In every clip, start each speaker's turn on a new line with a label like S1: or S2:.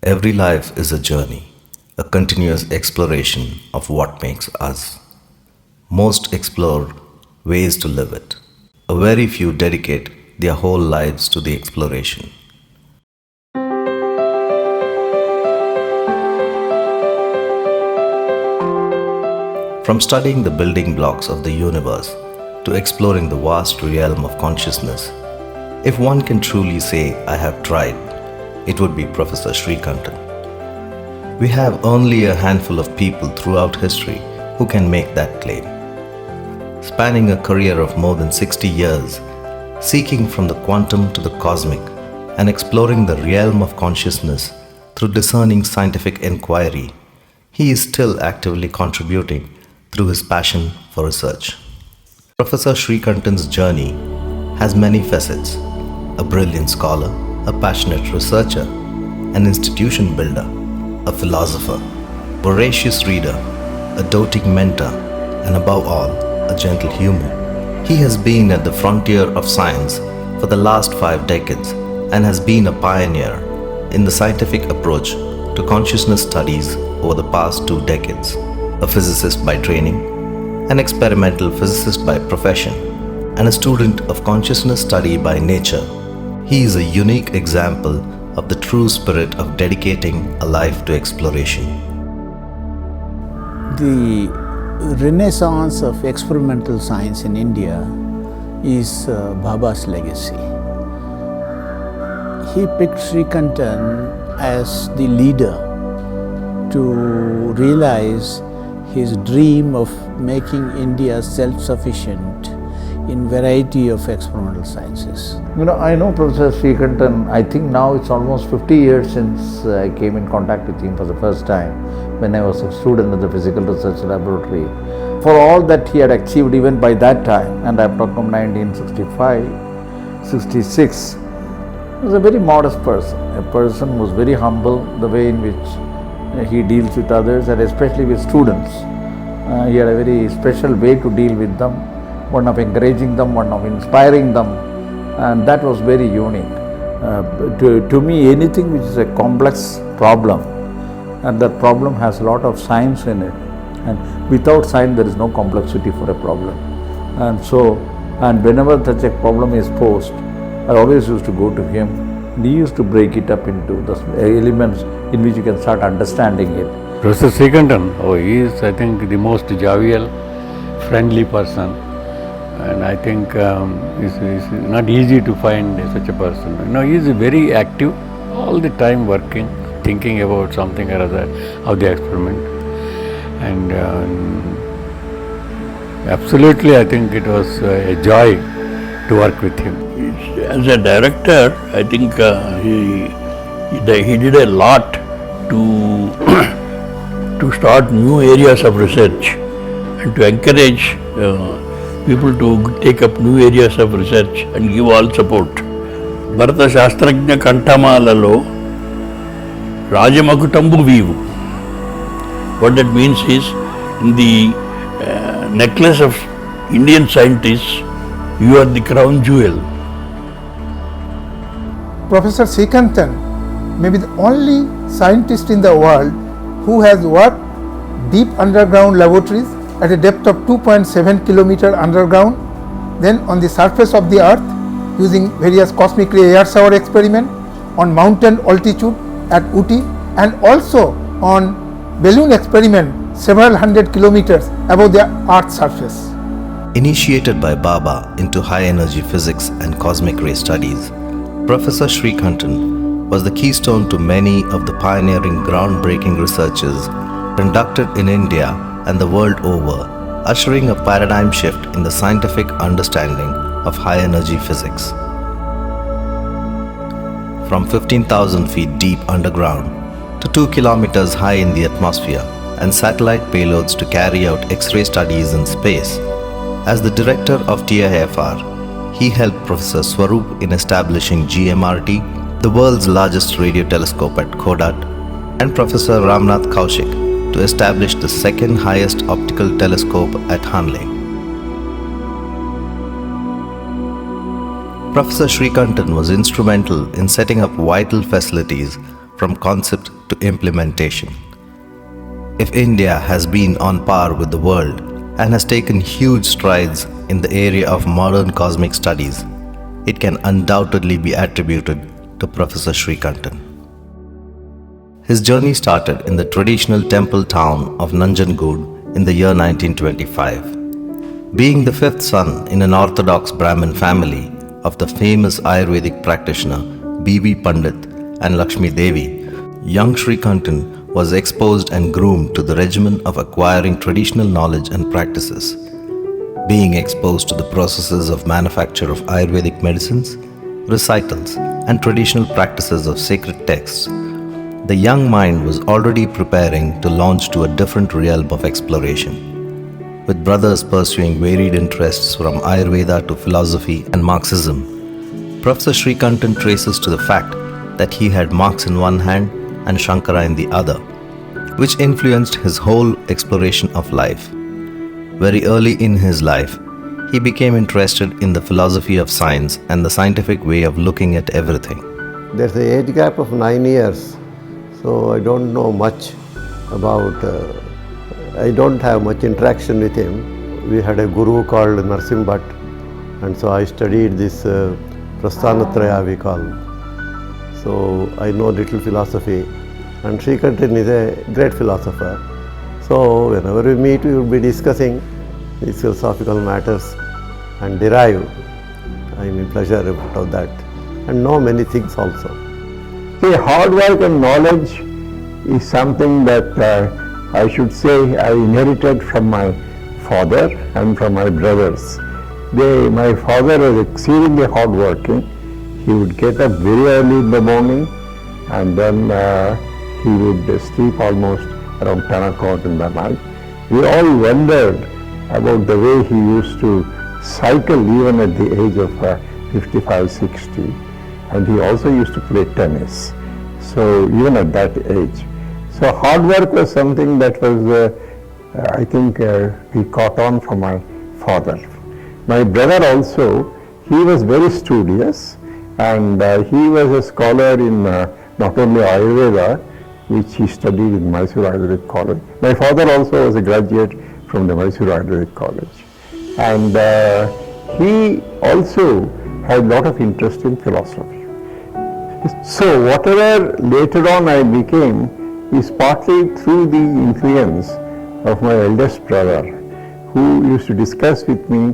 S1: Every life is a journey, a continuous exploration of what makes us. Most explore ways to live it. A very few dedicate their whole lives to the exploration. From studying the building blocks of the universe to exploring the vast realm of consciousness, if one can truly say, I have tried, it would be Professor Sreekantan. We have only a handful of people throughout history who can make that claim. Spanning a career of more than 60 years, seeking from the quantum to the cosmic and exploring the realm of consciousness through discerning scientific inquiry, he is still actively contributing through his passion for research. Professor Sreekantan's journey has many facets: a brilliant scholar, a passionate researcher, an institution builder, a philosopher, voracious reader, a doting mentor, and above all, a gentle human. He has been at the frontier of science for the last 5 decades and has been a pioneer in the scientific approach to consciousness studies over the past 2 decades. A physicist by training, an experimental physicist by profession, and a student of consciousness study by nature, he is a unique example of the true spirit of dedicating a life to exploration.
S2: The renaissance of experimental science in India is Bhabha's legacy. He picked Sreekantan as the leader to realize his dream of making India self-sufficient in variety of experimental sciences.
S3: I know Professor Sreekantan. I think now it's almost 50 years since I came in contact with him for the first time when I was a student at the Physical Research Laboratory. For all that he had achieved even by that time, and I'm talking from 1965, 66, he was a very modest person. A person who was very humble, the way in which he deals with others and especially with students. He had a very special way to deal with them, one of encouraging them, one of inspiring them, and that was very unique. To me, anything which is a complex problem, and that problem has a lot of science in it, and without science there is no complexity for a problem. And whenever such a problem is posed, I always used to go to him, and he used to break it up into the elements in which you can start understanding it.
S4: Professor Sreekantan, he is, I think, the most jovial, friendly person, and I think it's not easy to find such a person. He is very active, all the time working, thinking about something or other of the experiment, and absolutely I think it was a joy to work with him.
S5: As a director, I think he did a lot to start new areas of research and to encourage people to take up new areas of research and give all support. Bharata Shastrajna Kantamalalo Rajamakutambu Vivu. What that means is, in the necklace of Indian scientists, you are the crown jewel.
S6: Professor Sreekantan may be the only scientist in the world who has worked deep underground laboratories at a depth of 2.7 kilometers underground, then on the surface of the earth using various cosmic ray air shower experiment, on mountain altitude at Uti, and also on balloon experiment several hundred kilometers above the earth's surface.
S1: Initiated by Bhabha into high energy physics and cosmic ray studies, Professor Sreekantan was the keystone to many of the pioneering groundbreaking researches conducted in India and the world over, ushering a paradigm shift in the scientific understanding of high energy physics. From 15,000 feet deep underground to 2 kilometers high in the atmosphere, and satellite payloads to carry out X-ray studies in space, as the director of TIFR, he helped Professor Swaroop in establishing GMRT, the world's largest radio telescope at Kodat, and Professor Ramnath Kaushik to establish the second highest optical telescope at Hanle. Professor Sreekantan was instrumental in setting up vital facilities from concept to implementation. If India has been on par with the world and has taken huge strides in the area of modern cosmic studies, it can undoubtedly be attributed to Professor Sreekantan. His journey started in the traditional temple town of Nanjangud in the year 1925. Being the fifth son in an orthodox Brahmin family of the famous Ayurvedic practitioner B.V. Pandit and Lakshmi Devi, young Sreekantan was exposed and groomed to the regimen of acquiring traditional knowledge and practices. Being exposed to the processes of manufacture of Ayurvedic medicines, recitals, and traditional practices of sacred texts, the young mind was already preparing to launch to a different realm of exploration. With brothers pursuing varied interests from Ayurveda to philosophy and Marxism, Professor Sreekantan traces to the fact that he had Marx in one hand and Shankara in the other, which influenced his whole exploration of life. Very early in his life, he became interested in the philosophy of science and the scientific way of looking at everything.
S7: There's an age gap of 9 years, so I don't know much about, I don't have much interaction with him. We had a guru called Narsim Bhatt, and so I studied this Prasthanatraya we call. So I know little philosophy, and Sreekantan is a great philosopher. So whenever we meet, we will be discussing these philosophical matters and derive, pleasure out of that, and know many things also.
S8: See, hard work and knowledge is something that I should say I inherited from my father and from my brothers. My father was exceedingly hardworking. He would get up very early in the morning, and then he would sleep almost around 10 o'clock in the night. We all wondered about the way he used to cycle even at the age of 55, 60. And he also used to play tennis. So even at that age. So hard work was something that was, I think, he caught on from my father. My brother also, he was very studious, and he was a scholar in not only Ayurveda, which he studied in Mysore Ayurvedic College. My father also was a graduate from the Mysore Ayurvedic College. And he also had a lot of interest in philosophy. So whatever later on I became is partly through the influence of my eldest brother, who used to discuss with me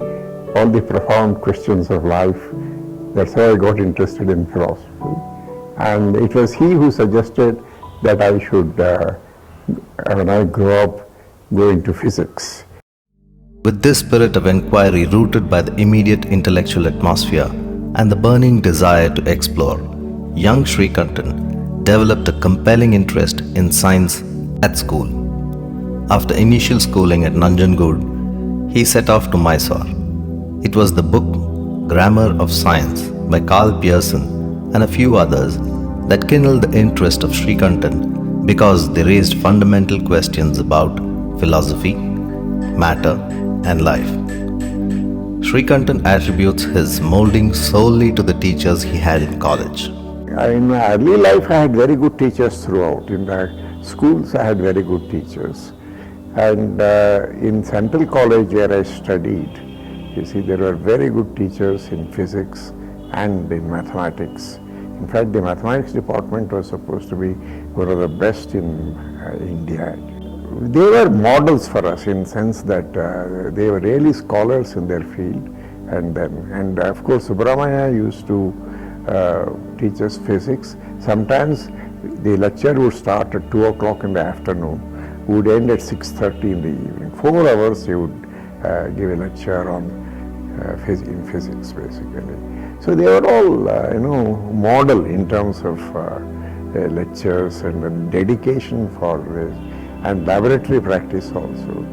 S8: all the profound questions of life. That's how I got interested in philosophy. And it was he who suggested that I should, when I grow up, go into physics.
S1: With this spirit of inquiry rooted by the immediate intellectual atmosphere and the burning desire to explore, young Sreekantan developed a compelling interest in science at school. After initial schooling at Nanjangud, he set off to Mysore. It was the book Grammar of Science by Carl Pearson and a few others that kindled the interest of Sreekantan because they raised fundamental questions about philosophy, matter, and life. Sreekantan attributes his molding solely to the teachers he had in college.
S8: In my early life, I had very good teachers throughout. In the schools, I had very good teachers. And in Central College, where I studied, you see, there were very good teachers in physics and in mathematics. In fact, the mathematics department was supposed to be one of the best in India. They were models for us in the sense that they were really scholars in their field. And of course, Subramanya used to teach us physics. Sometimes the lecture would start at 2 o'clock in the afternoon, would end at 6:30 in the evening. 4 hours he would give a lecture on in physics, basically. So they were all, model in terms of lectures and dedication for this, and laboratory practice also.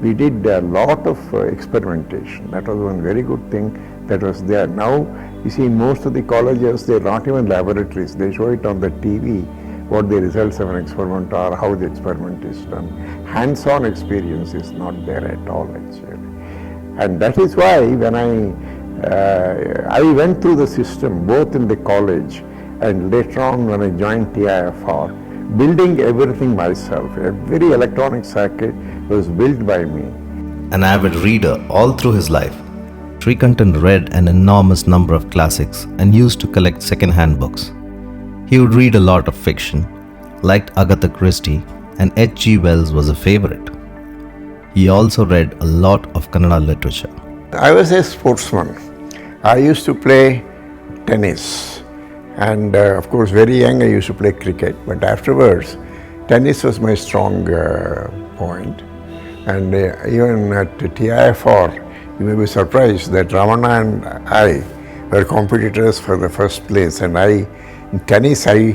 S8: We did a lot of experimentation. That was one very good thing that was there. Now, you see, in most of the colleges, they're not even laboratories. They show it on the TV, what the results of an experiment are, how the experiment is done. Hands-on experience is not there at all, actually. And that is why when I went through the system, both in the college and later on when I joined TIFR, building everything myself. A very electronic circuit was built by me.
S1: An avid reader all through his life, Sreekantan read an enormous number of classics and used to collect second-hand books. He would read a lot of fiction, liked Agatha Christie, and H.G. Wells was a favorite. He also read a lot of Kannada literature.
S8: I was a sportsman. I used to play tennis, and of course very young I used to play cricket, but afterwards tennis was my strong point. And even at TIFR, you may be surprised that Ramana and I were competitors for the first place, and in tennis I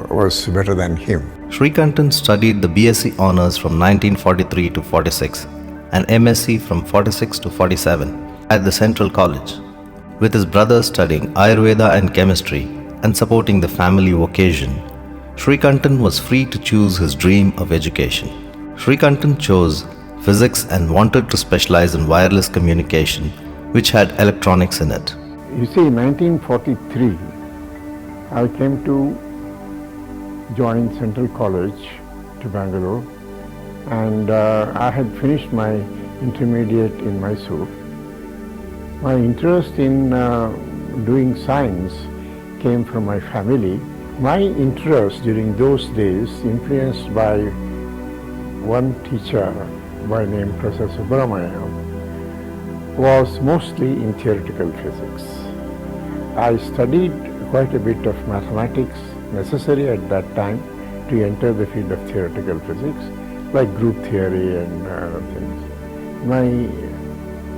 S8: was better than him.
S1: Sreekantan studied the BSc Honours from 1943 to 46 and MSc from 46 to 47 at the Central College. With his brother studying Ayurveda and chemistry and supporting the family vocation, Sreekantan was free to choose his dream of education. Sreekantan chose physics and wanted to specialize in wireless communication, which had electronics in it.
S8: You see, in 1943, I came to join Central College to Bangalore, and I had finished my intermediate in Mysore. My interest in doing science came from my family. My interest during those days, influenced by one teacher by name Professor Subramaniam, was mostly in theoretical physics. I studied quite a bit of mathematics necessary at that time to enter the field of theoretical physics, like group theory and things.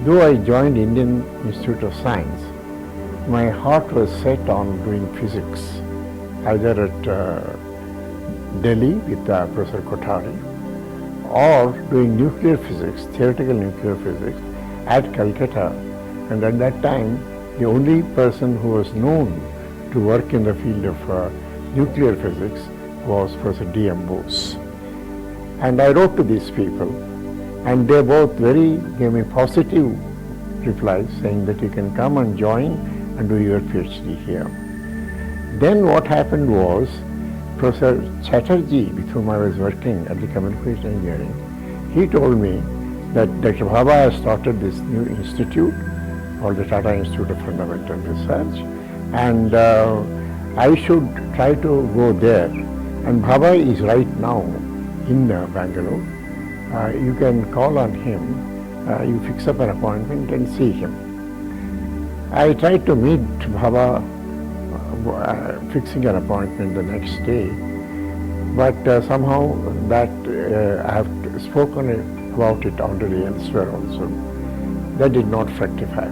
S8: Though I joined Indian Institute of Science, my heart was set on doing physics, either at Delhi with Professor Kothari, or doing nuclear physics, theoretical nuclear physics at Calcutta. And at that time, the only person who was known to work in the field of nuclear physics was Professor D.M. Bose. And I wrote to these people, and they both gave me positive replies saying that you can come and join and do your PhD here. Then what happened was, Professor Chatterjee, with whom I was working at the Communication Engineering, he told me that Dr. Bhabha has started this new institute called the Tata Institute of Fundamental Research, and I should try to go there. And Bhabha is right now in Bangalore. You can call on him, you fix up an appointment and see him. I tried to meet Bhabha, fixing an appointment the next day, but somehow that I have spoken about it already elsewhere also. That did not fructify.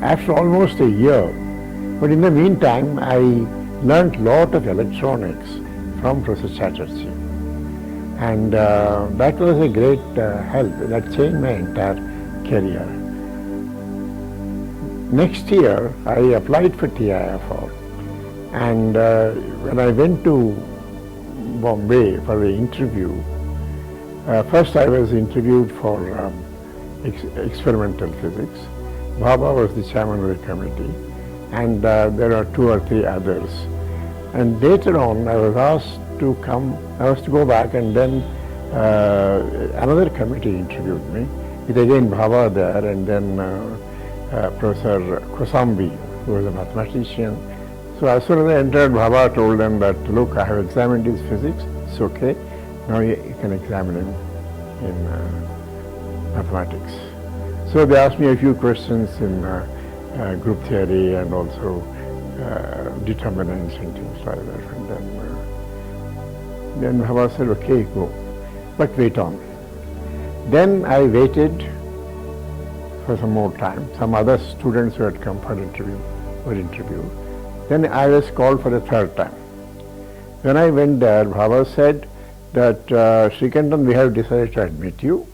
S8: After almost a year, but in the meantime I learnt a lot of electronics from Professor Chatterjee, and that was a great help. That changed my entire career. Next year I applied for TIFR, and when I went to Bombay for the interview, first I was interviewed for experimental physics. Bhabha was the chairman of the committee, and there are 2 or 3 others. And later on I was asked to come, I was to go back, and then another committee interviewed me, with again Bhabha there, and then Professor Kosambi, who was a mathematician. So as soon as I entered, Bhabha told them that, look, I have examined his physics, it's okay, now you can examine him in mathematics. So they asked me a few questions in group theory and also determinants and things like that. And then Bhabha said, okay, go, but wait on. Then I waited for some more time. Some other students who had come for interview were interviewed. Then I was called for the 3rd time. When I went there, Bhabha said that, Sreekantan, we have decided to admit you.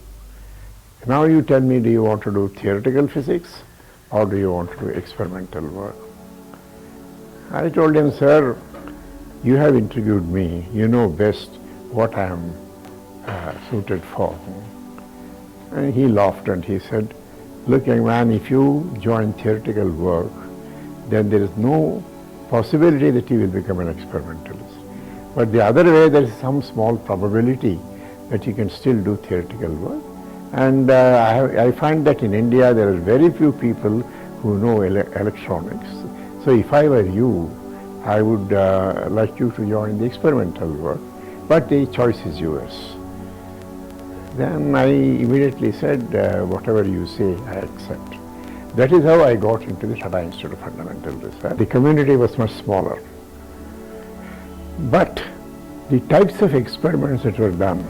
S8: Now you tell me, do you want to do theoretical physics or do you want to do experimental work? I told him, sir, you have interviewed me, you know best what I am suited for. And he laughed and he said, look, young man, if you join theoretical work, then there is no possibility that you will become an experimentalist. But the other way, there is some small probability that you can still do theoretical work. And I find that in India there are very few people who know electronics. So if I were you, I would like you to join the experimental work, but the choice is yours. Then I immediately said, whatever you say, I accept. That is how I got into the Tata Institute of Fundamental Research. The community was much smaller, but the types of experiments that were done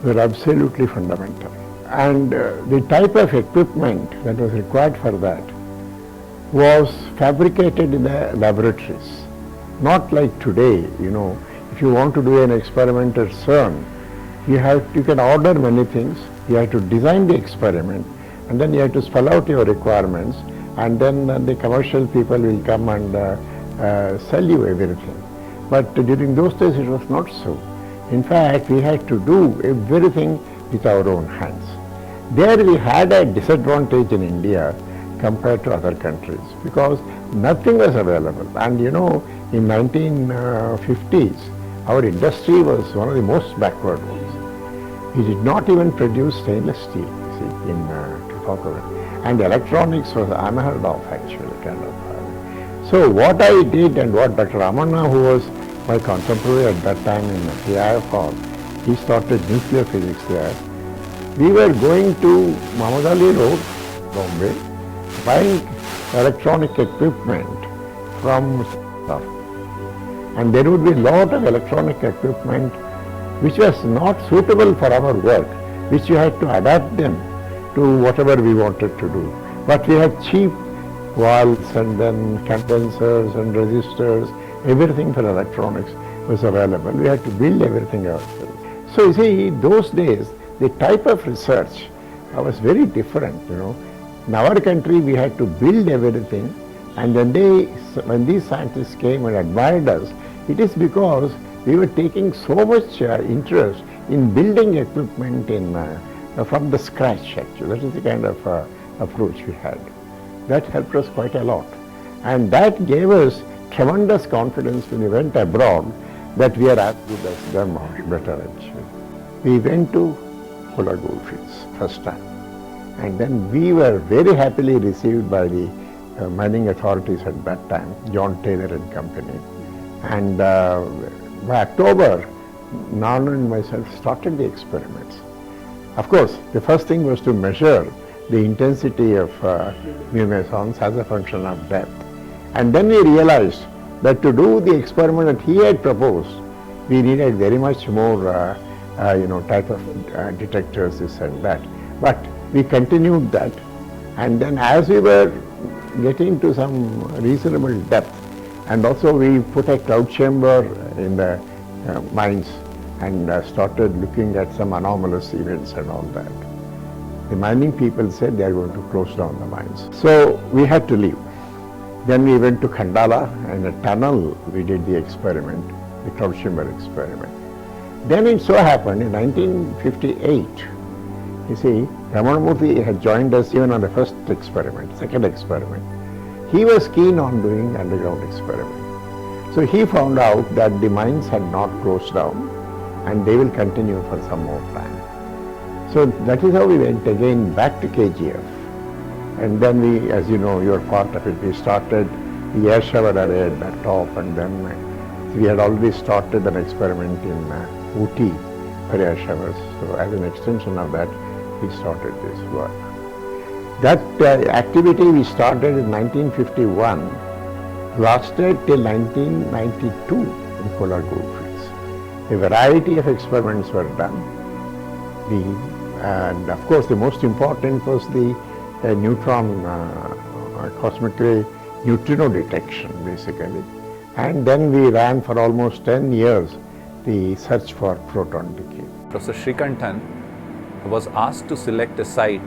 S8: were absolutely fundamental. And the type of equipment that was required for that was fabricated in the laboratories. Not like today, if you want to do an experiment at CERN, you can order many things, you have to design the experiment, and then you have to spell out your requirements, and then the commercial people will come and sell you everything. But during those days it was not so. In fact, we had to do everything with our own hands. There we had a disadvantage in India compared to other countries because nothing was available. And in 1950s, our industry was one of the most backward ones. We did not even produce stainless steel, in to talk of it. And electronics was unheard of, actually, kind of. So what I did and what Dr. Ramana, who was my contemporary at that time in TIFR, he started nuclear physics there. We were going to Muhammad Ali Road, Bombay, buying electronic equipment from stuff. And there would be a lot of electronic equipment which was not suitable for our work, which you had to adapt them to whatever we wanted to do. But we had cheap valves and then condensers and resistors, everything for electronics was available. We had to build everything ourselves. So you see, those days, the type of research was very different, In our country, we had to build everything, and when these scientists came and admired us, it is because we were taking so much interest in building equipment from the scratch, actually. That is the kind of approach we had. That helped us quite a lot. And that gave us tremendous confidence when we went abroad that we are as good as them or better, actually. We went to Polar Goldfields first time. And then we were very happily received by the mining authorities at that time, John Taylor and Company. And by October, Nana and myself started the experiments. Of course, the first thing was to measure the intensity of mu mesons as a function of depth. And then we realized that to do the experiment that he had proposed, we needed very much more type of detectors, this and that. But we continued that, and then as we were getting to some reasonable depth, and also we put a cloud chamber in the mines and started looking at some anomalous events and all that. The mining people said they are going to close down the mines. So we had to leave. Then we went to Khandala, and in a tunnel we did the experiment, the cloud chamber experiment. Then it so happened in 1958, you see, Ramanamurthy had joined us even on the first experiment, second experiment. He was keen on doing underground experiment. So he found out that the mines had not closed down and they will continue for some more time. So that is how we went again back to KGF. And then we, as you know, you are part of it, we started the air shower array at the top, and then we had already started an experiment in Ooty for air showers. So as an extension of that, we started this work. That activity we started in 1951 lasted till 1992 in Polar Goldfields. A variety of experiments were done. And of course the most important was the neutron cosmic ray neutrino detection, basically. And then we ran for almost 10 years the search for proton decay.
S9: Professor Sreekantan was asked to select a site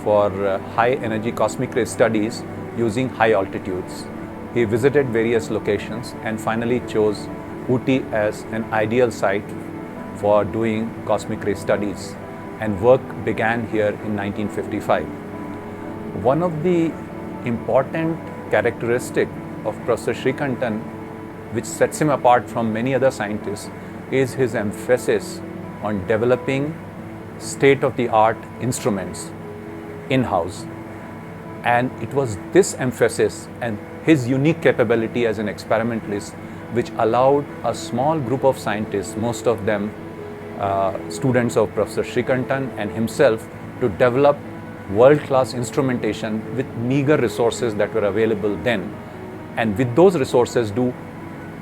S9: for high energy cosmic ray studies using high altitudes. He visited various locations and finally chose Ooty as an ideal site for doing cosmic ray studies, and work began here in 1955. One of the important characteristics of Professor Sreekantan, which sets him apart from many other scientists, is his emphasis on developing state-of-the-art instruments in-house. And it was this emphasis and his unique capability as an experimentalist which allowed a small group of scientists, most of them students of Professor Sreekantan and himself, to develop world-class instrumentation with meager resources that were available then, and with those resources do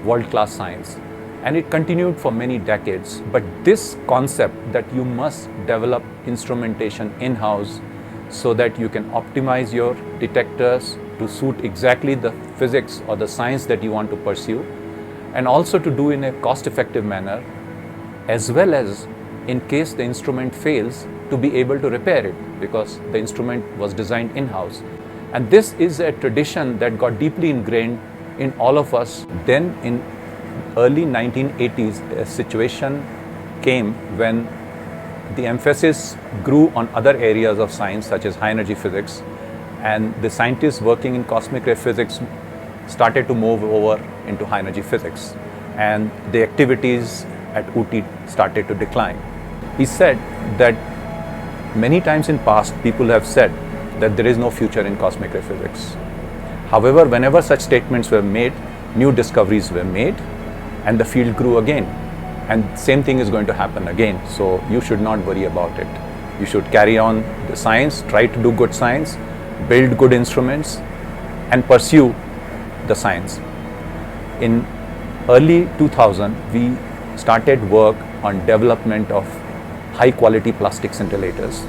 S9: world-class science. And it continued for many decades. But this concept that you must develop instrumentation in-house so that you can optimize your detectors to suit exactly the physics or the science that you want to pursue, and also to do in a cost-effective manner, as well as in case the instrument fails, to be able to repair it, because the instrument was designed in-house. And this is a tradition that got deeply ingrained in all of us. Then in early 1980s, a situation came when the emphasis grew on other areas of science such as high energy physics, and the scientists working in cosmic ray physics started to move over into high energy physics, and the activities at UT started to decline. He said that many times in past people have said that there is no future in cosmic ray physics. However, whenever such statements were made, new discoveries were made and the field grew again. And same thing is going to happen again. So you should not worry about it. You should carry on the science, try to do good science, build good instruments and pursue the science. In early 2000, we started work on development of high quality plastic scintillators,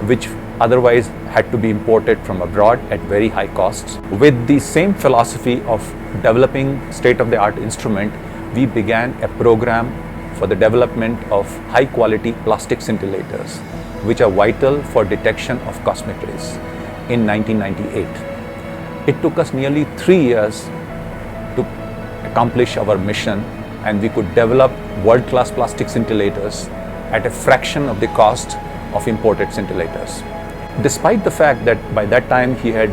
S9: which otherwise had to be imported from abroad at very high costs. With the same philosophy of developing state-of-the-art instrument, we began a program for the development of high quality plastic scintillators, which are vital for detection of cosmic rays in 1998. It took us nearly 3 years to accomplish our mission, and we could develop world-class plastic scintillators at a fraction of the cost of imported scintillators. Despite the fact that by that time he had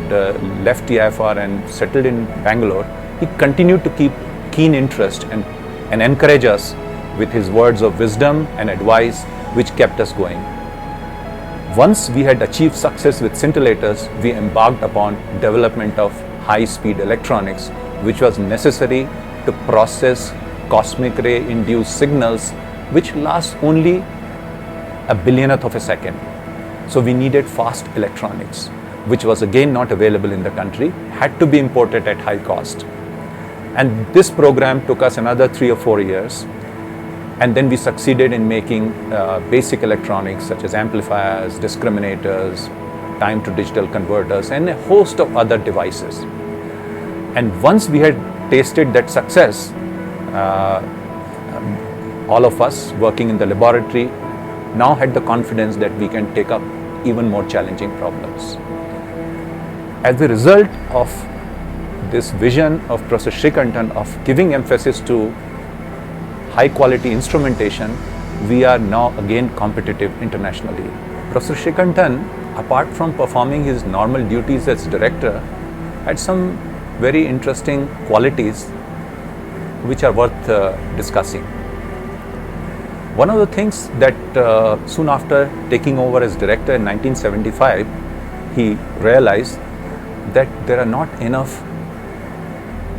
S9: left TIFR and settled in Bangalore, he continued to keep keen interest and encourage us with his words of wisdom and advice, which kept us going. Once we had achieved success with scintillators, we embarked upon development of high-speed electronics, which was necessary to process cosmic ray induced signals which last only a billionth of a second. So we needed fast electronics, which was again not available in the country, had to be imported at high cost. And this program took us another 3 or 4 years. And then we succeeded in making basic electronics such as amplifiers, discriminators, time to digital converters, and a host of other devices. And once we had tasted that success, all of us working in the laboratory now had the confidence that we can take up even more challenging problems. As a result of this vision of Professor Sreekantan of giving emphasis to high quality instrumentation, we are now again competitive internationally. Professor Sreekantan, apart from performing his normal duties as director, had some very interesting qualities which are worth discussing. One of the things that soon after taking over as director in 1975, he realized that there are not enough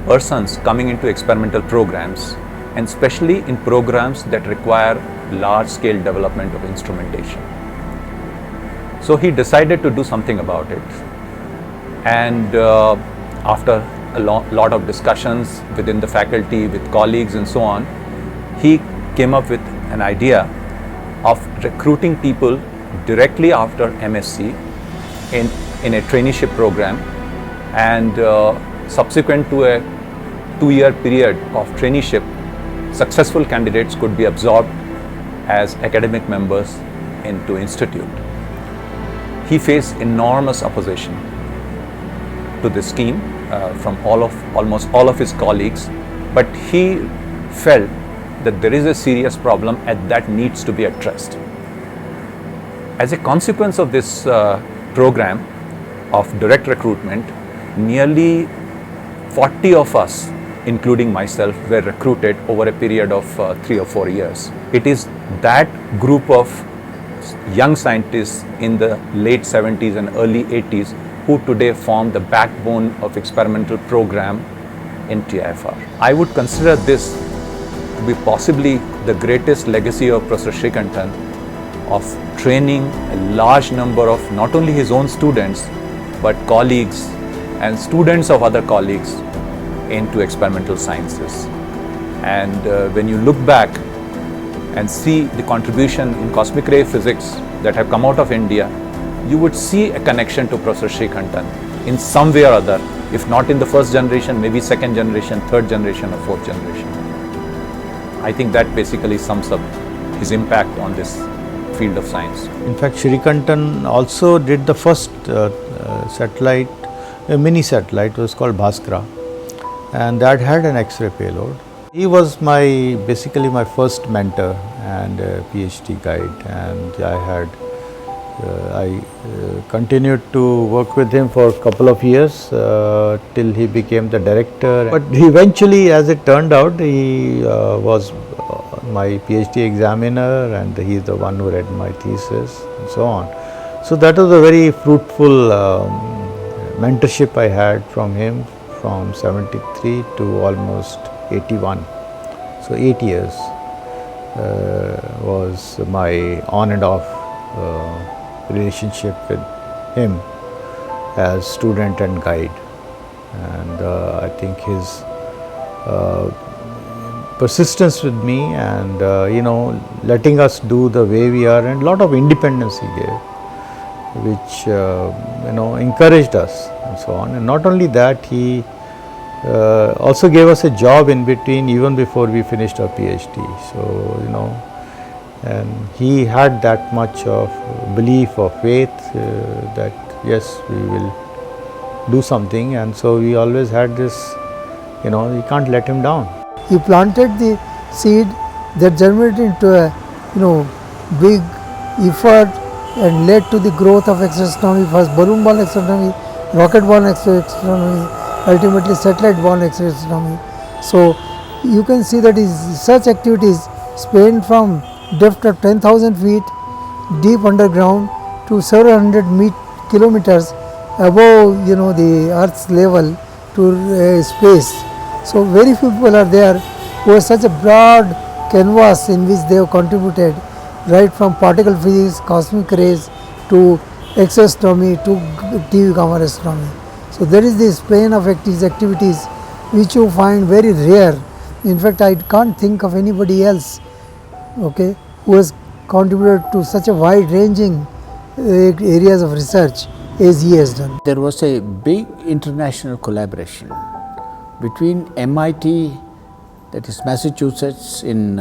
S9: persons coming into experimental programs, and especially in programs that require large-scale development of instrumentation. So he decided to do something about it. And after a lot of discussions within the faculty, with colleagues and so on, he came up with an idea of recruiting people directly after MSc in a traineeship program, and subsequent to a 2-year period of traineeship, successful candidates could be absorbed as academic members into institute. He faced enormous opposition to this scheme from almost all of his colleagues, but he felt that there is a serious problem and that needs to be addressed. As a consequence of this program of direct recruitment, nearly 40 of us, including myself, were recruited over a period of 3 or 4 years. It is that group of young scientists in the late 70s and early 80s who today form the backbone of experimental program in TIFR. I would consider this to be possibly the greatest legacy of Professor Sreekantan, of training a large number of not only his own students but colleagues and students of other colleagues into experimental sciences. And when you look back and see the contribution in cosmic ray physics that have come out of India, you would see a connection to Professor Sreekantan in some way or other, if not in the first generation, maybe second generation, third generation or fourth generation. I think that basically sums up his impact on this field of science.
S2: In fact, Sreekantan also did the first satellite, a mini satellite, was called Bhaskara, and that had an X-ray payload. He was basically my first mentor and PhD guide, and I continued to work with him for a couple of years till he became the director. But eventually, as it turned out, he was my PhD examiner, and he is the one who read my thesis and so on. So that was a very fruitful mentorship I had from him from 73 to almost 81. So 8 years was my on and off relationship with him as student and guide. And I think his persistence with me and letting us do the way we are, and a lot of independence he gave, which encouraged us and so on. And not only that, he also gave us a job in between, even before we finished our PhD. So and he had that much of belief or faith that yes, we will do something, and so we always had this, you can't let him down.
S10: He planted the seed that germinated into a big effort and led to the growth of X-ray, first balloon-borne X-ray, rocket-borne X-ray, ultimately satellite-borne X-ray. So you can see that his research activities span from depth of 10,000 feet deep underground to several hundred kilometers above the Earth's level to space. So very few people are there who have such a broad canvas in which they have contributed, right from particle physics, cosmic rays to X-ray astronomy to TV camera astronomy. So there is this span of his activities which you find very rare. In fact, I can't think of anybody else who has contributed to such a wide ranging areas of research as he has done.
S2: There was a big international collaboration between MIT, that is Massachusetts, in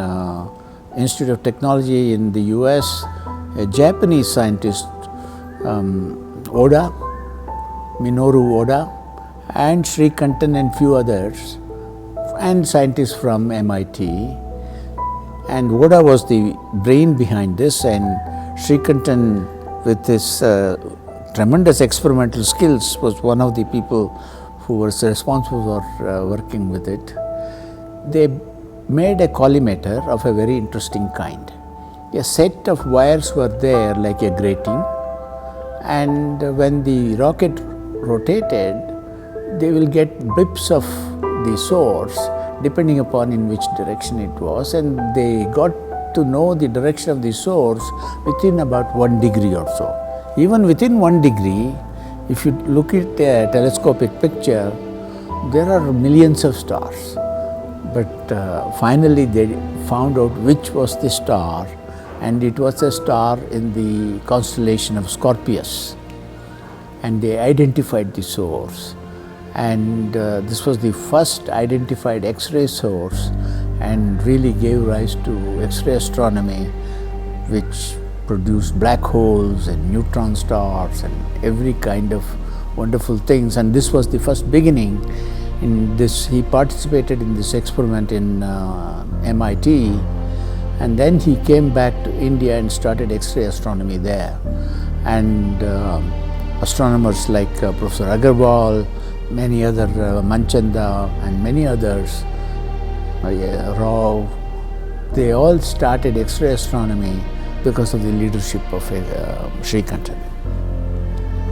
S2: Institute of Technology in the US, a Japanese scientist, Minoru Oda, and Sreekantan and few others, and scientists from MIT. And Oda was the brain behind this, and Sreekantan, with his tremendous experimental skills, was one of the people who was responsible for working with it. They made a collimator of a very interesting kind. A set of wires were there like a grating, and when the rocket rotated, they will get blips of the source depending upon in which direction it was, and they got to know the direction of the source within about 1 degree or so. Even within 1 degree, if you look at a telescopic picture, there are millions of stars. But finally they found out which was the star, and it was a star in the constellation of Scorpius, and they identified the source. And this was the first identified X-ray source, and really gave rise to X-ray astronomy, which produced black holes and neutron stars and every kind of wonderful things. And this was the first beginning. In this, he participated in this experiment in MIT, and then he came back to India and started X-ray astronomy there. And astronomers like Professor Agarwal, many other, Manchanda and many others, Rao, they all started X-ray astronomy because of the leadership of Sreekantan,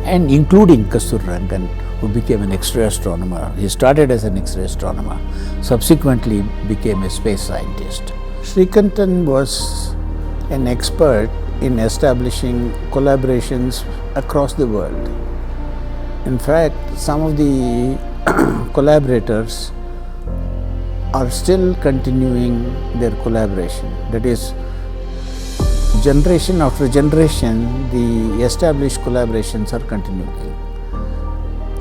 S2: and including Kasturirangan, who became an X-ray astronomer. He started as an X-ray astronomer, subsequently became a space scientist. Sreekantan was an expert in establishing collaborations across the world. In fact, some of the collaborators are still continuing their collaboration. That is, generation after generation, the established collaborations are continuing.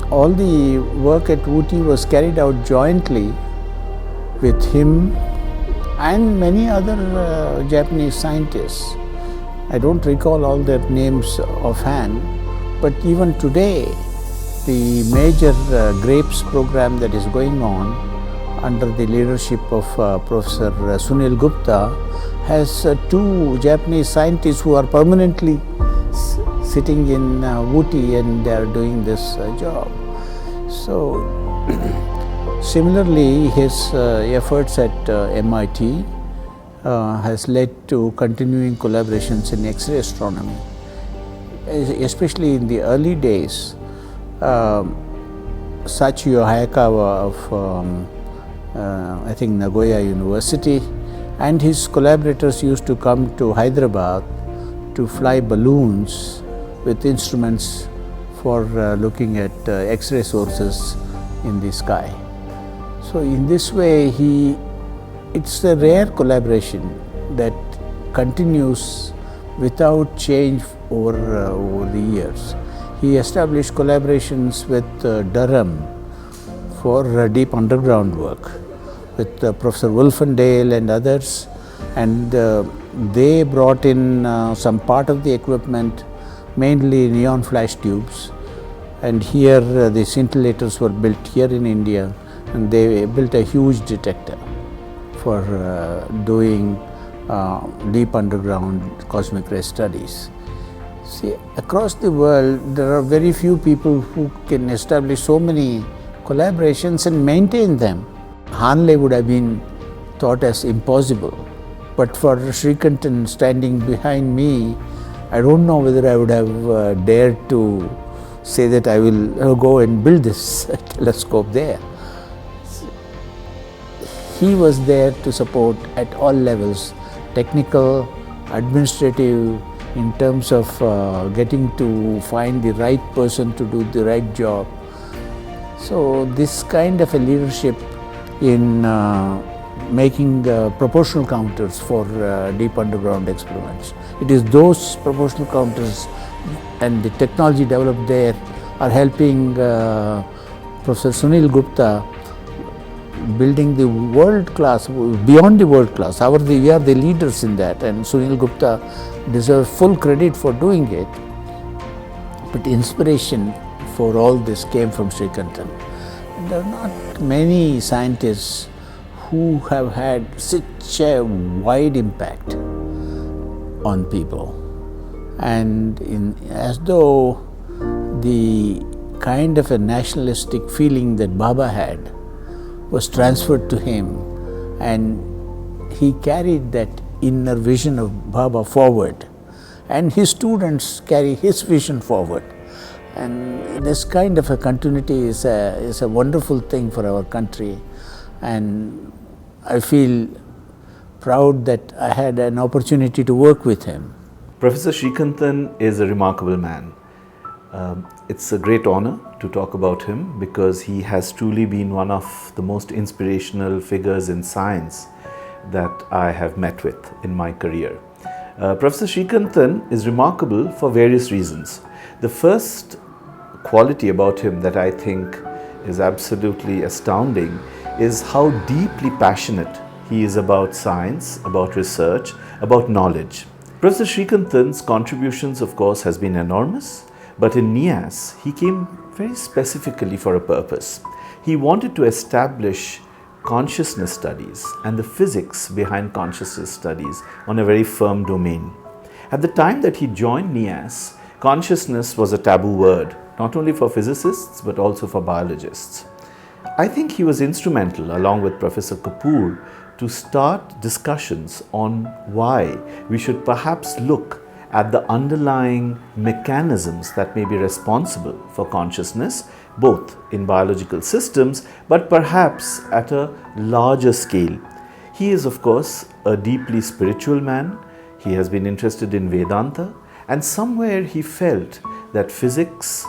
S2: All the work at Ooty was carried out jointly with him and many other Japanese scientists. I don't recall all their names offhand, but even today, the major grapes program that is going on under the leadership of Professor Sunil Gupta has two Japanese scientists who are permanently sitting in Ooty, and they are doing this job. So similarly, his efforts at MIT has led to continuing collaborations in X-ray astronomy, especially in the early days. Sachio Hayakawa of I think Nagoya University and his collaborators used to come to Hyderabad to fly balloons with instruments for looking at X-ray sources in the sky. So in this way, it's a rare collaboration that continues without change over the years. He established collaborations with Durham for deep underground work, with Professor Wolfendale and others, and they brought in some part of the equipment, mainly neon flash tubes, and here the scintillators were built here in India, and they built a huge detector for doing deep underground cosmic ray studies. See, across the world, there are very few people who can establish so many collaborations and maintain them. Hanley would have been thought as impossible, but for Sreekantan standing behind me, I don't know whether I would have dared to say that I will go and build this telescope there. He was there to support at all levels, technical, administrative, in terms of getting to find the right person to do the right job. So this kind of a leadership in making proportional counters for deep underground experiments. It is those proportional counters and the technology developed there are helping Professor Sunil Gupta building the world class, beyond the world class. We are the leaders in that, and Sunil Gupta deserves full credit for doing it. But inspiration for all this came from Sreekantan. There are not many scientists who have had such a wide impact on people, and as though the kind of a nationalistic feeling that Bhabha had was transferred to him, and he carried that inner vision of Bhabha forward, and his students carry his vision forward. And this kind of a continuity is a wonderful thing for our country, and I feel proud that I had an opportunity to work with him.
S1: Professor Sreekantan is a remarkable man. It's a great honor to talk about him because he has truly been one of the most inspirational figures in science that I have met with in my career. Professor Sreekantan is remarkable for various reasons. The first quality about him that I think is absolutely astounding is how deeply passionate he is about science, about research, about knowledge. Professor Sreekantan's contributions, of course, has been enormous, but in NIAS, he came very specifically for a purpose. He wanted to establish consciousness studies and the physics behind consciousness studies on a very firm domain. At the time that he joined NIAS, consciousness was a taboo word. not only for physicists but also for biologists. I think he was instrumental, along with Professor Kapoor, to start discussions on why we should perhaps look at the underlying mechanisms that may be responsible for consciousness, both in biological systems but perhaps at a larger scale. He is, of course, a deeply spiritual man. He has been interested in Vedanta, and somewhere he felt that physics,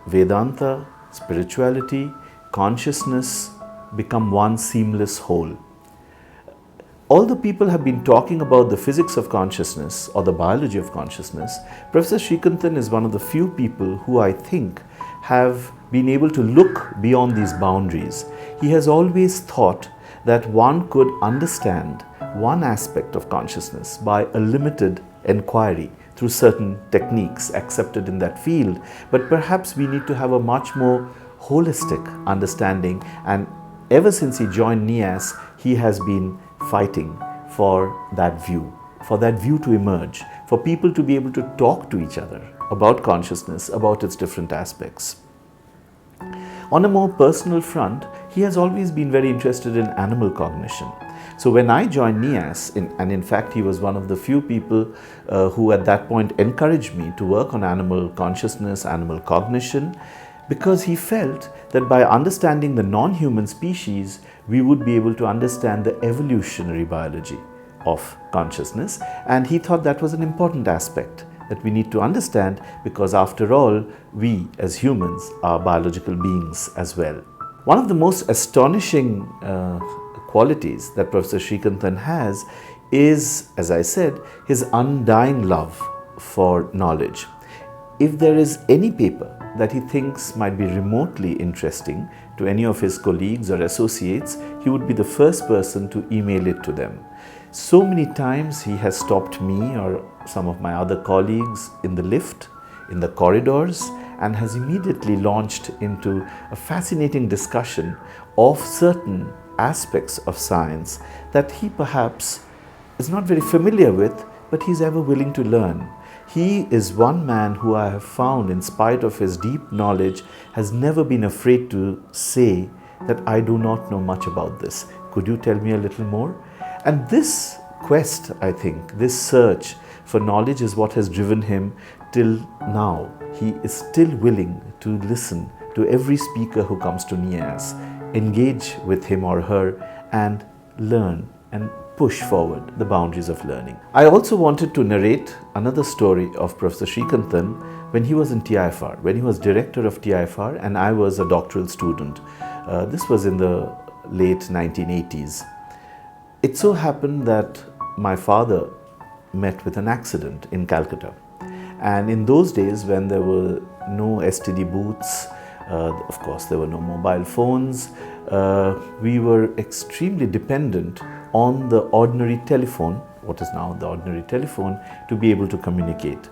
S1: Vedanta, spirituality, consciousness become one seamless whole. Although people have been talking about the physics of consciousness or the biology of consciousness, Professor Sreekantan is one of the few people who I think have been able to look beyond these boundaries. He has always thought that one could understand one aspect of consciousness by a limited inquiry through certain techniques accepted in that field, but perhaps we need to have a much more holistic understanding, and ever since he joined NIAS, he has been fighting for that view to emerge, for people to be able to talk to each other about consciousness, about its different aspects. On a more personal front, he has always been very interested in animal cognition. So when I joined NIAS, and in fact he was one of the few people who at that point encouraged me to work on animal consciousness, animal cognition, because he felt that by understanding the non-human species, we would be able to understand the evolutionary biology of consciousness, and he thought that was an important aspect that we need to understand, because after all, we as humans are biological beings as well. One of the most astonishing qualities that Professor Sreekantan has is, as I said, his undying love for knowledge. If there is any paper that he thinks might be remotely interesting to any of his colleagues or associates, he would be the first person to email it to them. So many times he has stopped me or some of my other colleagues in the lift, in the corridors, and has immediately launched into a fascinating discussion of certain aspects of science that he perhaps is not very familiar with, but he's ever willing to learn. He is one man who I have found, in spite of his deep knowledge, has never been afraid to say that I do not know much about this. Could you tell me a little more? And this quest, I think, this search for knowledge is what has driven him till now. He is still willing to listen to every speaker who comes to NIAS, engage with him or her, and learn and push forward the boundaries of learning. I also wanted to narrate another story of Professor Sreekantan when he was in TIFR, when he was director of TIFR and I was a doctoral student. This was in the late 1980s. It so happened that my father met with an accident in Calcutta. And in those days, when there were no STD booths, of course there were no mobile phones, we were extremely dependent on the ordinary telephone, what is now the ordinary telephone, to be able to communicate.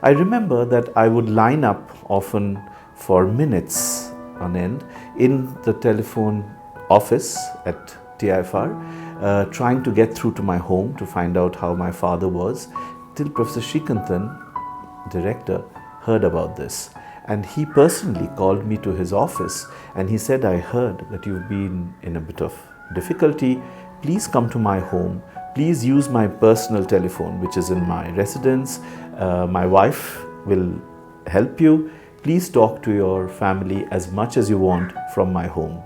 S1: I remember that I would line up often for minutes on end in the telephone office at TIFR, trying to get through to my home to find out how my father was, till Professor Sreekantan, director, heard about this. And he personally called me to his office and he said, I heard that you've been in a bit of difficulty. Please come to my home. Please use my personal telephone, which is in my residence. My wife will help you. Please talk to your family as much as you want from my home.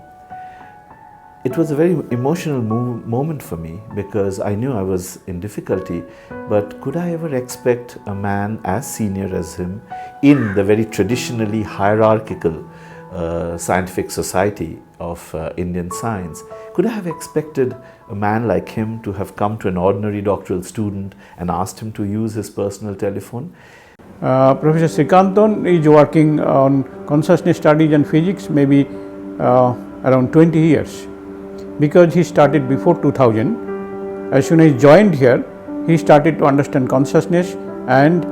S1: It was a very emotional moment for me because I knew I was in difficulty, but could I ever expect a man as senior as him in the very traditionally hierarchical scientific society of Indian science? Could I have expected a man like him to have come to an ordinary doctoral student and asked him to use his personal telephone?
S11: Professor Sreekantan is working on consciousness studies and physics maybe around 20 years. Because he started before 2000, as soon as he joined here, he started to understand consciousness and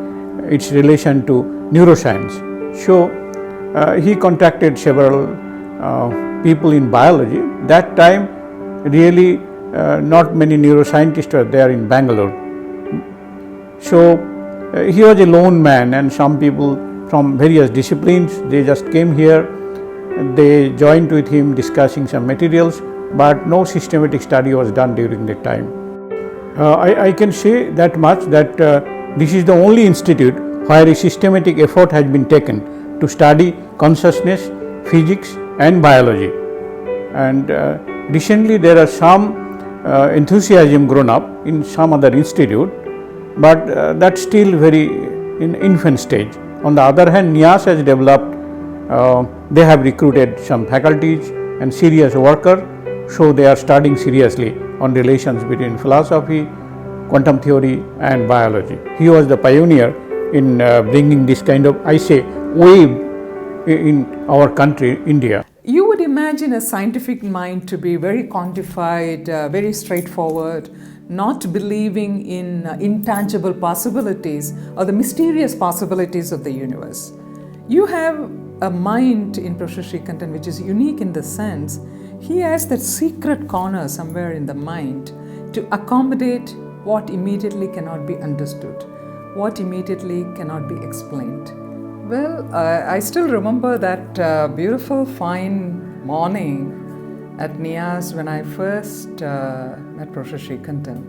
S11: its relation to neuroscience. So he contacted several people in biology. That time really not many neuroscientists were there in Bangalore. So he was a lone man and some people from various disciplines. They just came here, they joined with him discussing some materials, but no systematic study was done during that time. I can say that much, that this is the only institute where a systematic effort has been taken to study consciousness, physics and biology. And recently there are some enthusiasm grown up in some other institute, but that's still very in infant stage. On the other hand, NIAS has developed, they have recruited some faculties and serious workers, so they are studying seriously on relations between philosophy, quantum theory and biology. He was the pioneer in bringing this kind of, I say, wave in our country, India.
S12: You would imagine a scientific mind to be very quantified, very straightforward, not believing in intangible possibilities or the mysterious possibilities of the universe. You have a mind in Prof Sreekantan which is unique in the sense he has that secret corner somewhere in the mind to accommodate what immediately cannot be understood, what immediately cannot be explained. Well, I still remember that beautiful fine morning at NIAS when I first met Prof Sreekantan,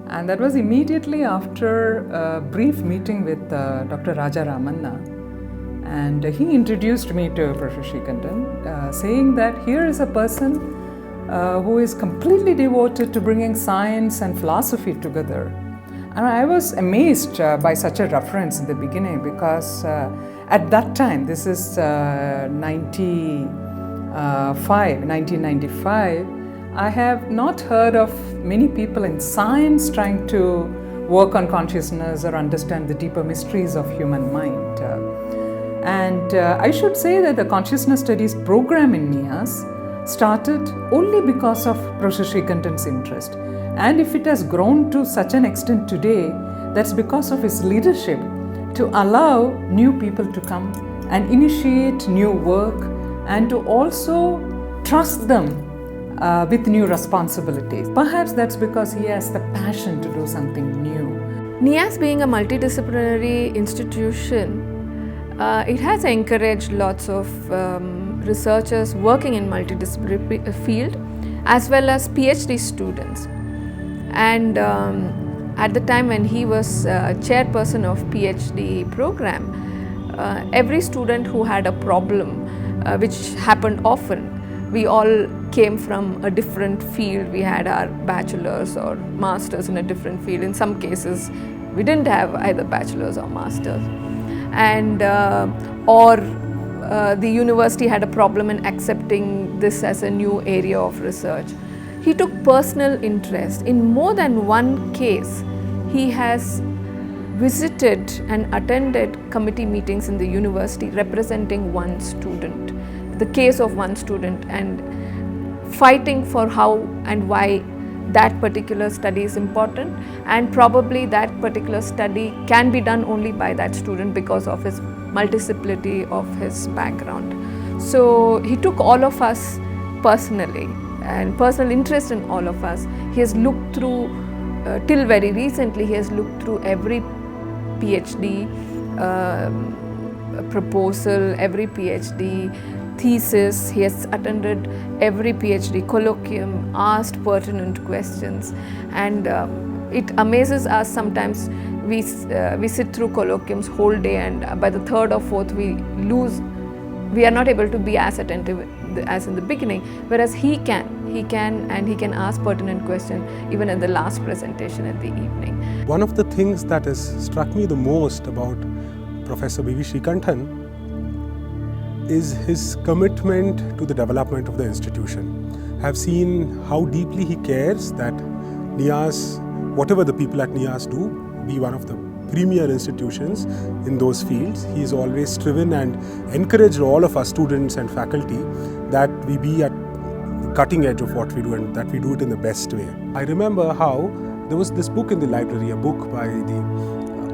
S12: and that was immediately after a brief meeting with Dr. Raja Ramanna, and he introduced me to Prof Sreekantan, saying that here is a person who is completely devoted to bringing science and philosophy together. And I was amazed by such a reference in the beginning, because at that time, this is 1995, I have not heard of many people in science trying to work on consciousness or understand the deeper mysteries of human mind. And I should say that the consciousness studies program in NIAS started only because of Prof Sreekantan's interest. And if it has grown to such an extent today, that's because of his leadership to allow new people to come and initiate new work and to also trust them with new responsibilities. Perhaps that's because he has the passion to do something new.
S13: NIAS being a multidisciplinary institution, it has encouraged lots of researchers working in multidisciplinary field as well as PhD students. And at the time when he was chairperson of PhD program, every student who had a problem, which happened often, we all came from a different field. We had our bachelors or masters in a different field. In some cases, we didn't have either bachelors or masters. And the university had a problem in accepting this as a new area of research. He took personal interest. In more than one case, he has visited and attended committee meetings in the university representing one student, the case of one student, and fighting for how and why that particular study is important, and probably that particular study can be done only by that student because of his multiplicity of his background. So he took all of us personally and personal interest in all of us. He has looked through, till very recently, he has looked through every PhD proposal, every PhD thesis. He has attended every PhD colloquium, asked pertinent questions, and it amazes us sometimes. We sit through colloquiums whole day, and by the third or fourth we are not able to be as attentive as in the beginning, whereas he can ask pertinent questions even in the last presentation at the evening.
S14: One of the things that has struck me the most about Professor B V Sreekantan is his commitment to the development of the institution. I've seen how deeply he cares that NIAS, whatever the people at NIAS do, be one of the premier institutions in those fields. He's always striven and encouraged all of our students and faculty that we be at the cutting edge of what we do and that we do it in the best way. I remember how there was this book in the library, a book by the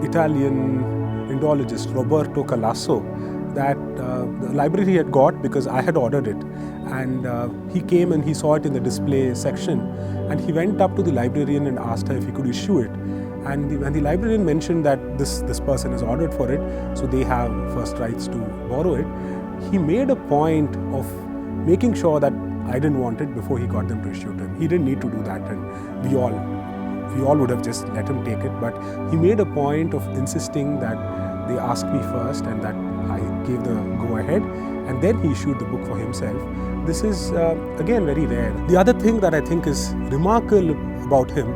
S14: Italian Indologist Roberto Calasso, that the library had got because I had ordered it, and he came and he saw it in the display section, and he went up to the librarian and asked her if he could issue it, And when the librarian mentioned that this person is ordered for it, so they have first rights to borrow it, he made a point of making sure that I didn't want it before he got them to issue to him. He didn't need to do that, and we all would have just let him take it, but he made a point of insisting that they asked me first and that I gave the go ahead, and then he issued the book for himself. This is again very rare. The other thing that I think is remarkable about him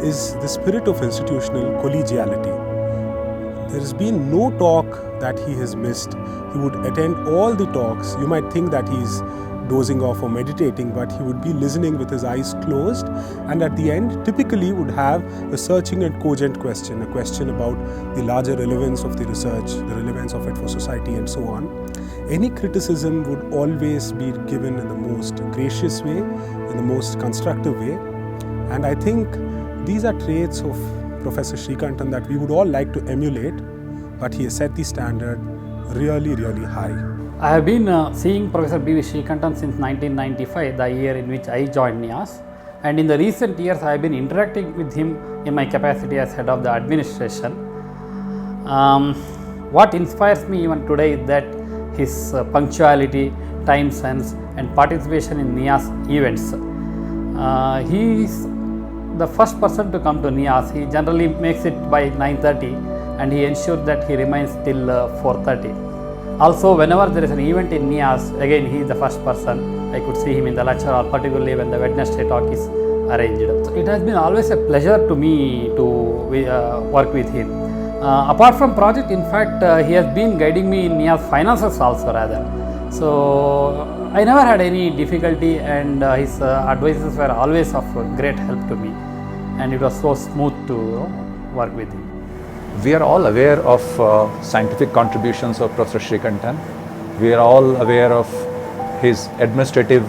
S14: is the spirit of institutional collegiality. There has been no talk that he has missed. He would attend all the talks. You might think that he's dozing off or meditating, but he would be listening with his eyes closed, and at the end typically would have a searching and cogent question, a question about the larger relevance of the research, the relevance of it for society and so on. Any criticism would always be given in the most gracious way, in the most constructive way, and I think these are traits of Professor Sreekantan that we would all like to emulate, but he has set the standard really, really high.
S15: I have been seeing Professor B V Sreekantan since 1995, the year in which I joined NIAS, and in the recent years I have been interacting with him in my capacity as head of the administration. What inspires me even today is that his punctuality, time sense and participation in NIAS events. He is the first person to come to NIAS. He generally makes it by 9:30 and he ensures that he remains till 4:30. Also, whenever there is an event in NIAS, again he is the first person. I could see him in the lecture hall, particularly when the Wednesday talk is arranged. So it has been always a pleasure to me to work with him. Apart from project, in fact, he has been guiding me in NIAS finances also rather. So I never had any difficulty, and his advices were always of great help to me, and it was so smooth to work with him.
S9: We are all aware of scientific contributions of Professor Sreekantan. We are all aware of his administrative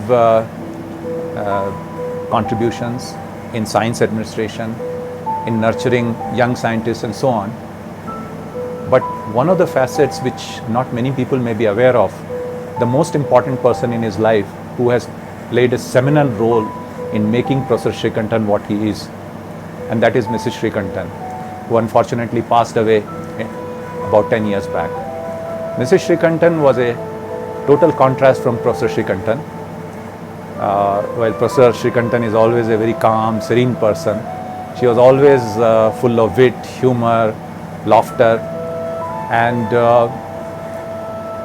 S9: contributions in science administration, in nurturing young scientists and so on. But one of the facets which not many people may be aware of, the most important person in his life who has played a seminal role in making Professor Sreekantan what he is, and that is Mrs. Sreekantan, who unfortunately passed away about 10 years back. Mrs. Sreekantan was a total contrast from Professor Sreekantan. While Professor Sreekantan is always a very calm, serene person, she was always full of wit, humor, laughter, and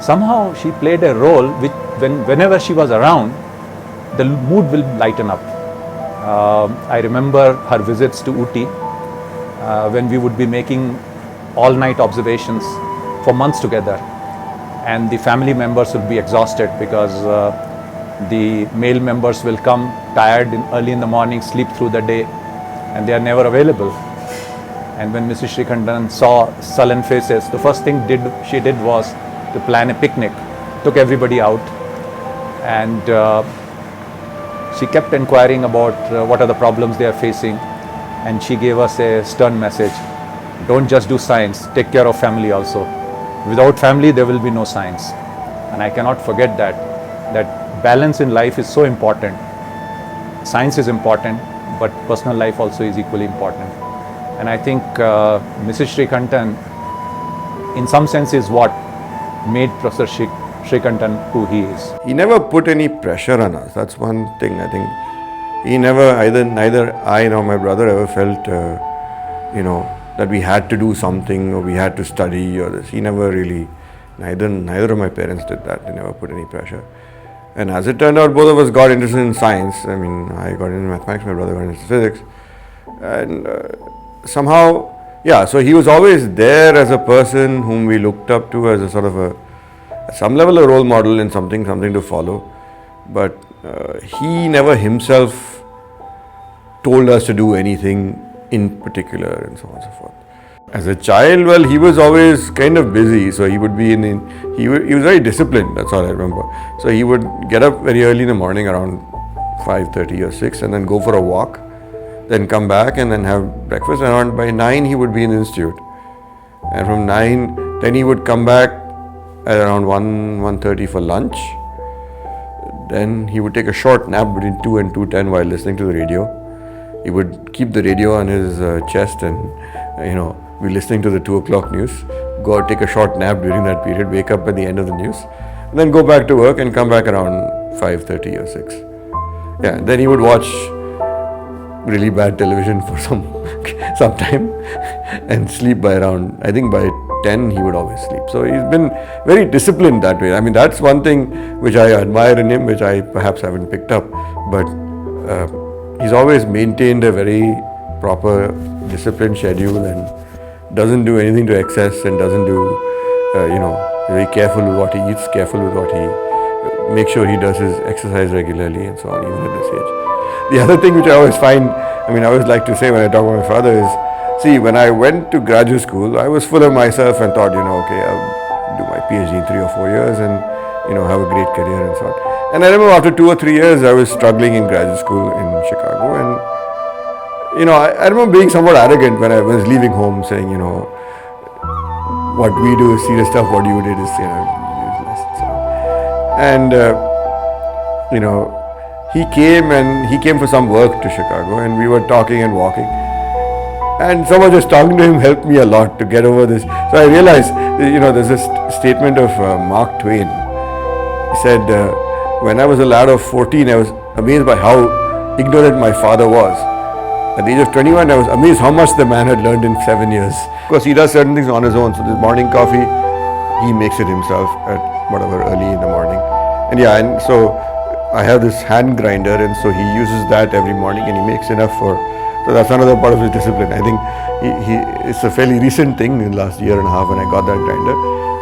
S9: somehow she played a role which whenever she was around, the mood will lighten up. I remember her visits to Ooty, when we would be making all-night observations for months together, and the family members will be exhausted because the male members will come tired early in the morning, sleep through the day, and they are never available. And when Mrs. Sreekantan saw sullen faces, the first thing she did was to plan a picnic, took everybody out, and she kept inquiring about what are the problems they are facing. And she gave us a stern message: don't just do science, take care of family also. Without family there will be no science. And I cannot forget that balance in life is so important. Science is important, but personal life also is equally important. And I think Mrs. Sreekantan in some sense is what made Professor Sreekantan who he is.
S7: He never put any pressure on us. That's one thing I think. He never, neither I nor my brother ever felt, that we had to do something or we had to study or this. He never really, neither of my parents did that. They never put any pressure. And as it turned out, both of us got interested in science. I mean, I got into mathematics, my brother got into physics. And somehow, so he was always there as a person whom we looked up to as a sort of at some level a role model and something to follow. But he never himself told us to do anything in particular and so on and so forth. As a child, well, he was always kind of busy, so he would be he was very disciplined, that's all I remember. So he would get up very early in the morning around 5:30 or 6 and then go for a walk, then come back and then have breakfast, and by 9 he would be in the institute. And from 9, then he would come back at around 1:30 for lunch. Then he would take a short nap between 2 and 2:10 while listening to the radio.
S16: He would keep the radio on his chest and, be listening to the 2 o'clock news, go out, take a short nap during that period, wake up at the end of the news, and then go back to work and come back around 5:30 or 6. Yeah, then he would watch really bad television for some time and sleep by around, I think by 10 he would always sleep. So he's been very disciplined that way. I mean, that's one thing which I admire in him, which I perhaps haven't picked up, but he's always maintained a very proper disciplined schedule and doesn't do anything to excess and doesn't do, very careful with what he eats, careful with what he, make sure he does his exercise regularly and so on, even at this age. The other thing which I always find, I always like to say when I talk about my father is, see, when I went to graduate school, I was full of myself and thought, okay, I'll do my PhD in 3 or 4 years and, have a great career and so on. And I remember after 2 or 3 years, I was struggling in graduate school in Chicago and, I remember being somewhat arrogant when I was leaving home saying, what we do is serious stuff, what you did is, useless. And, he came for some work to Chicago and we were talking and walking. And someone just talking to him helped me a lot to get over this. So I realized, there's a statement of Mark Twain. He said, when I was a lad of 14, I was amazed by how ignorant my father was. At the age of 21, I was amazed how much the man had learned in 7 years. Because he does certain things on his own. So this morning coffee, he makes it himself at whatever, early in the morning. And so I have this hand grinder, and so he uses that every morning and he makes enough for, so that's another part of his discipline. I think it's a fairly recent thing in the last year and a half when I got that grinder.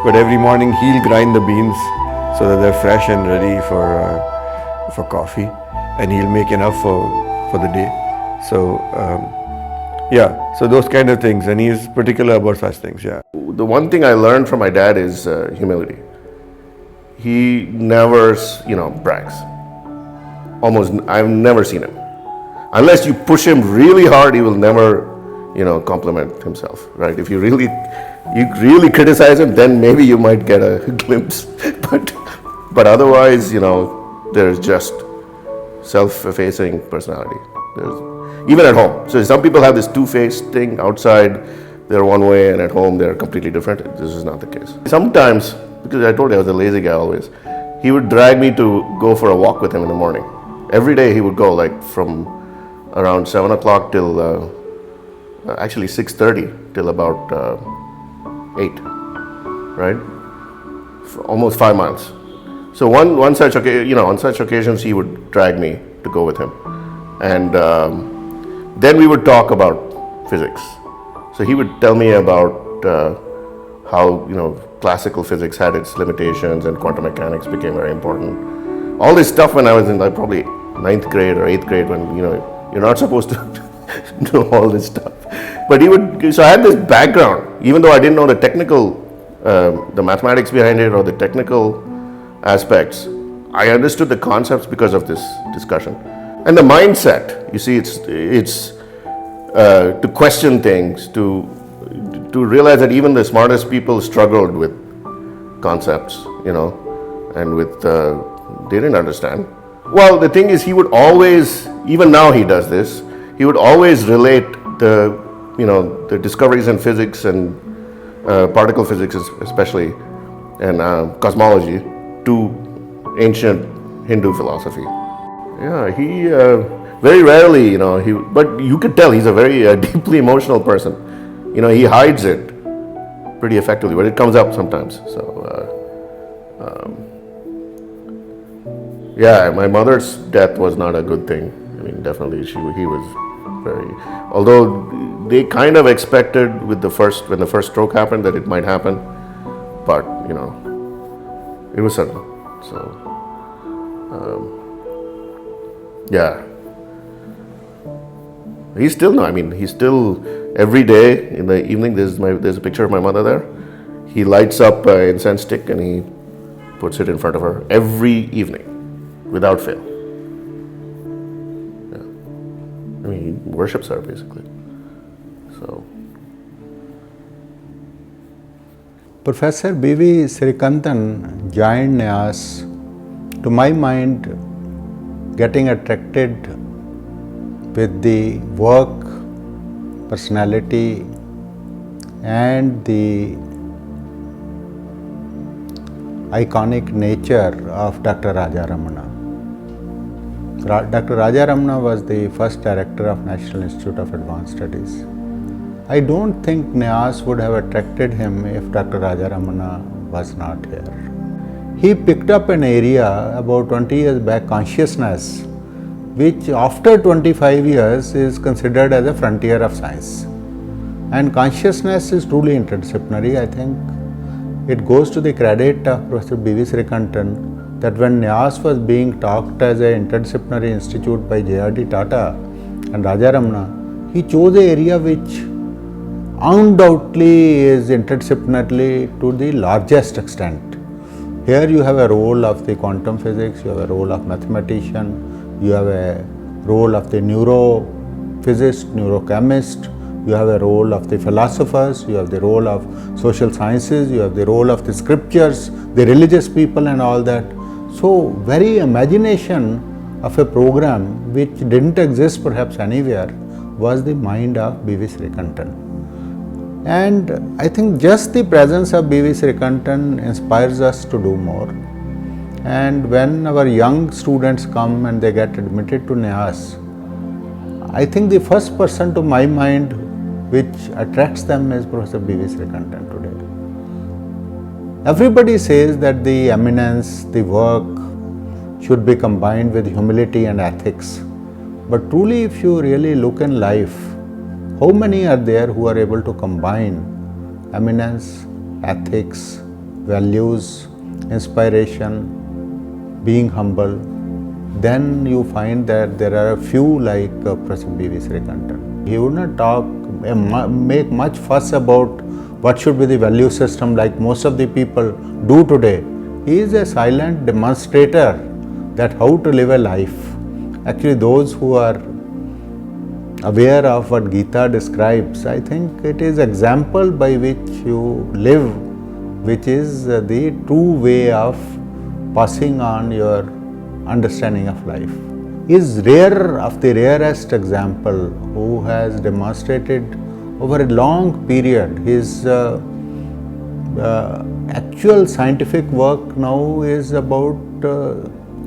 S16: But every morning he'll grind the beans so that they're fresh and ready for coffee, and he'll make enough for the day. So so those kind of things, and he's particular about such things.
S17: The one thing I learned from my dad is humility. He never, brags. Almost, I've never seen him. Unless you push him really hard, he will never, compliment himself, right? If you really criticize him, then maybe you might get a glimpse. But otherwise, there's just self-effacing personality. Even at home. So some people have this two-faced thing. Outside, they're one way, and at home, they're completely different. This is not the case. Sometimes, because I told you I was a lazy guy always, he would drag me to go for a walk with him in the morning. Every day he would go, like from around 7 o'clock till actually 6:30 till about 8, right? For almost 5 months. So on such occasions he would drag me to go with him, and then we would talk about physics. So he would tell me about how classical physics had its limitations and quantum mechanics became very important. All this stuff when I was in probably 9th grade or 8th grade, when you're not supposed to know all this stuff. But so I had this background, even though I didn't know the technical, the mathematics behind it or the technical aspects. I understood the concepts because of this discussion. And the mindset, you see, it's to question things, to realize that even the smartest people struggled with concepts, and with they didn't understand. Well, the thing is, he would always, even now he does this, he would always relate the discoveries in physics and particle physics especially, and cosmology to ancient Hindu philosophy. Yeah, he very rarely, but you could tell he's a very deeply emotional person. He hides it pretty effectively, but it comes up sometimes. So, my mother's death was not a good thing. Definitely he was very, although they kind of expected when the first stroke happened that it might happen, but it was sudden. So, he's still every day in the evening, there's a picture of my mother there. He lights up an incense stick and he puts it in front of her every evening, without fail. He worships her basically. So,
S18: Professor B V Sreekantan joined NIAS, to my mind, getting attracted with the work, personality and the iconic nature of Dr. Rajaramana. Dr. Rajaramana was the first director of National Institute of Advanced Studies. I don't think NIAS would have attracted him if Dr. Rajaramana was not here. He picked up an area about 20 years back, consciousness, which after 25 years is considered as a frontier of science. And consciousness is truly interdisciplinary. I think it goes to the credit of Prof B V Sreekantan that when NIAS was being talked as an interdisciplinary institute by J.R.D. Tata and Rajaramana, he chose an area which undoubtedly is interdisciplinary to the largest extent. Here you have a role of the quantum physics, you have a role of mathematician, you have a role of the neurophysicist, neurochemist, you have a role of the philosophers, you have the role of social sciences, you have the role of the scriptures, the religious people and all that. So, very imagination of a program which didn't exist perhaps anywhere was the mind of B V Sreekantan. And I think just the presence of B V Sreekantan inspires us to do more. And when our young students come and they get admitted to NIAS, I think the first person to my mind which attracts them is Professor B V Sreekantan today. Everybody says that the eminence, the work should be combined with humility and ethics. But truly, if you really look in life, how many are there who are able to combine eminence, ethics, values, inspiration, being humble? Then you find that there are a few like Professor B V Sreekantan. He would not talk, make much fuss about what should be the value system like most of the people do today. He is a silent demonstrator that how to live a life. Actually, those who are aware of what Gita describes, I think it is example by which you live, which is the true way of passing on your understanding of life. He is rare of the rarest example who has demonstrated over a long period. His actual scientific work now is about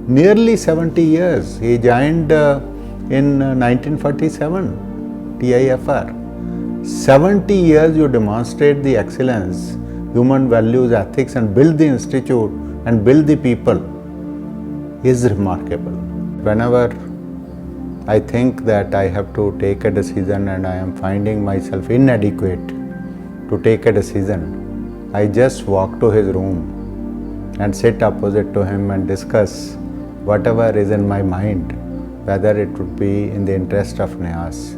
S18: nearly 70 years. He joined in 1947, TIFR. 70 years you demonstrate the excellence, human values, ethics and build the institute and build the people is remarkable. Whenever I think that I have to take a decision and I am finding myself inadequate to take a decision, I just walk to his room and sit opposite to him and discuss whatever is in my mind, whether it would be in the interest of NIAS.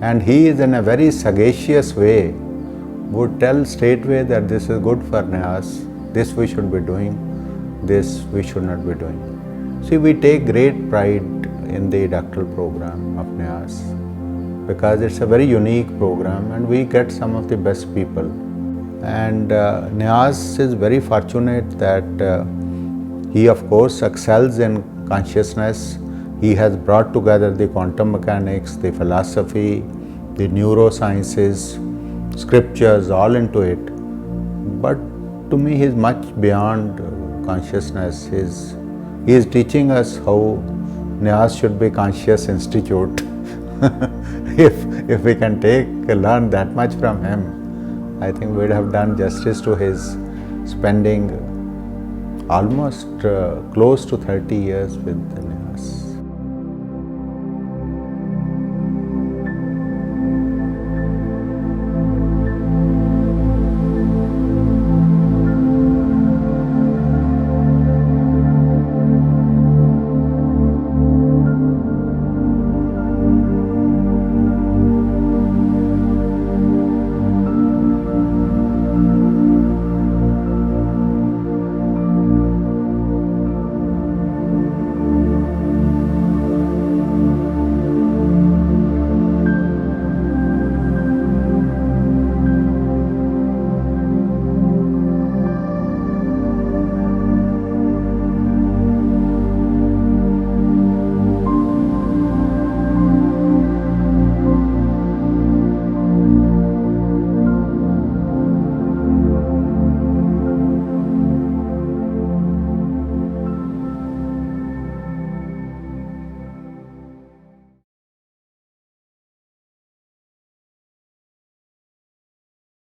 S18: And he is in a very sagacious way, would tell straightway that this is good for NIAS, this we should be doing, this we should not be doing. See, we take great pride in the doctoral program of NIAS because it's a very unique program and we get some of the best people. And NIAS is very fortunate that he of course excels in consciousness. He has brought together the quantum mechanics, the philosophy, the neurosciences, scriptures all into it. But to me he is much beyond consciousness. He is teaching us how NIAS should be conscious institute. If we can learn that much from him, I think we would have done justice to his spending almost close to 30 years with